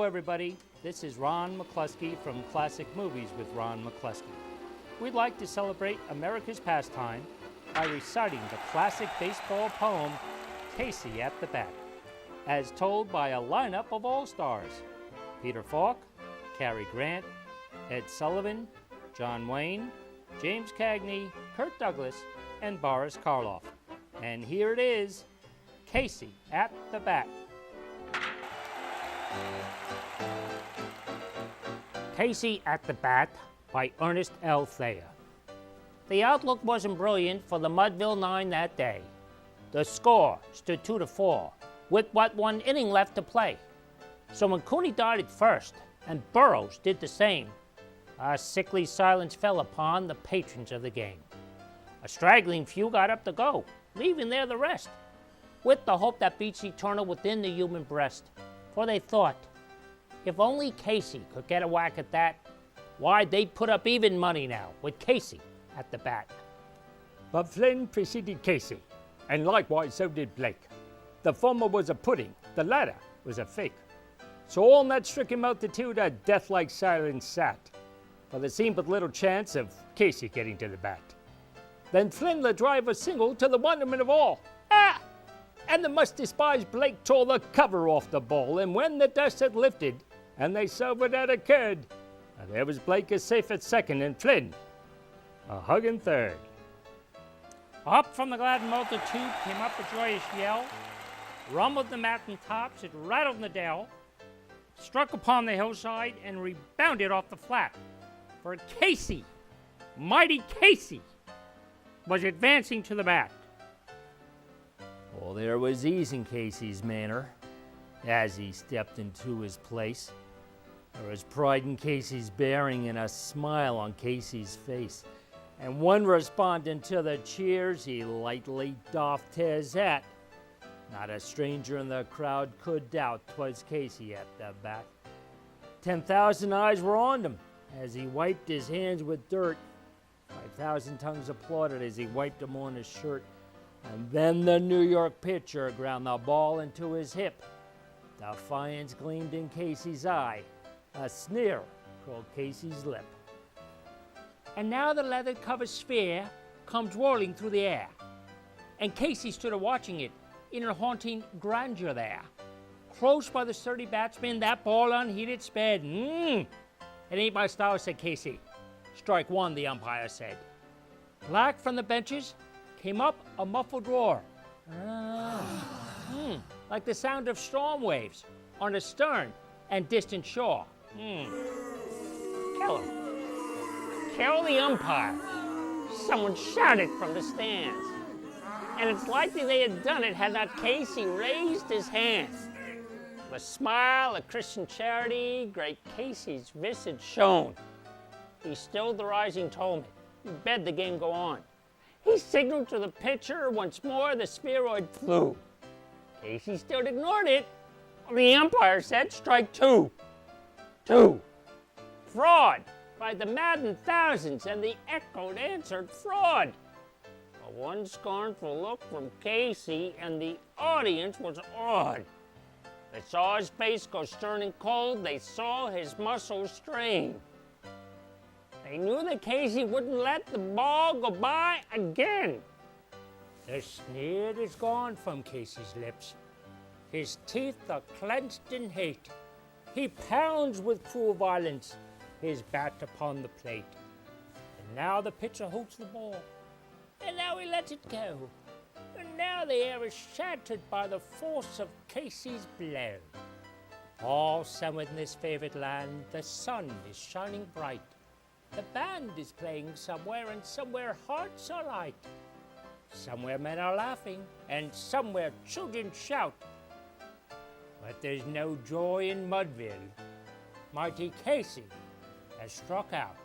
everybody. This is Ron McCluskey from Classic Movies with Ron McCluskey. We'd like to celebrate America's pastime by reciting the classic baseball poem, Casey at the Bat, as told by a lineup of all-stars: Peter Falk, Cary Grant, Ed Sullivan, John Wayne, James Cagney, Kirk Douglas, and Boris Karloff. And here it is, Casey at the Bat. Casey at the Bat by Ernest L. Thayer. The outlook wasn't brilliant for the Mudville Nine that day. The score stood 2-4, with but one inning left to play. So when Cooney darted first, and Burroughs did the same, a sickly silence fell upon the patrons of the game. A straggling few got up to go, leaving there the rest, with the hope that beats eternal within the human breast. For they thought, if only Casey could get a whack at that, why, they'd put up even money now with Casey at the bat. But Flynn preceded Casey, and likewise so did Blake. The former was a pudding, the latter was a fake. So all in that stricken multitude a death-like silence sat, for there seemed but little chance of Casey getting to the bat. Then Flynn let drive a single to the wonderment of all. Ah! And the much-despised Blake tore the cover off the ball, and when the dust had lifted, and they saw what had occurred, there was Blake as safe at second, and Flynn a hugging third. Up from the glad multitude came up a joyous yell, rumbled the mountain tops, it rattled in the dell, struck upon the hillside, and rebounded off the flat. For Casey, mighty Casey, was advancing to the bat. Well, there was ease in Casey's manner as he stepped into his place. There was pride in Casey's bearing and a smile on Casey's face. And one responding to the cheers, he lightly doffed his hat. Not a stranger in the crowd could doubt 'twas Casey at the bat. 10,000 eyes were on him as he wiped his hands with dirt. 5,000 tongues applauded as he wiped them on his shirt. And then the New York pitcher ground the ball into his hip. Defiance gleamed in Casey's eye. A sneer curled Casey's lip. And now the leather-covered sphere comes whirling through the air, and Casey stood a-watching it in a haunting grandeur there. Close by the sturdy batsman, that ball unheeded sped. It ain't my style, said Casey. Strike one, the umpire said. Black from the benches came up a muffled roar. Like the sound of storm waves on a stern and distant shore. Kill him. Kill the umpire. Someone shouted from the stands. And it's likely they had done it had not Casey raised his hands. With a smile of Christian charity, great Casey's visage shone. He stilled the rising tumult. He bade the game go on. He signaled to the pitcher once more the spheroid flew. Casey still ignored it. The umpire said, strike two. Two. Fraud, cried the maddened thousands, and the echoed answered fraud. A one scornful look from Casey, and the audience was awed. They saw his face go stern and cold. They saw his muscles strain. They knew that Casey wouldn't let the ball go by again. The sneer is gone from Casey's lips. His teeth are clenched in hate. He pounds with cruel violence his bat upon the plate. And now the pitcher holds the ball. And now he lets it go. And now the air is shattered by the force of Casey's blow. All summer in this favored land, the sun is shining bright. The band is playing somewhere, and somewhere hearts are light. Somewhere men are laughing, and somewhere children shout. But there's no joy in Mudville. Mighty Casey has struck out.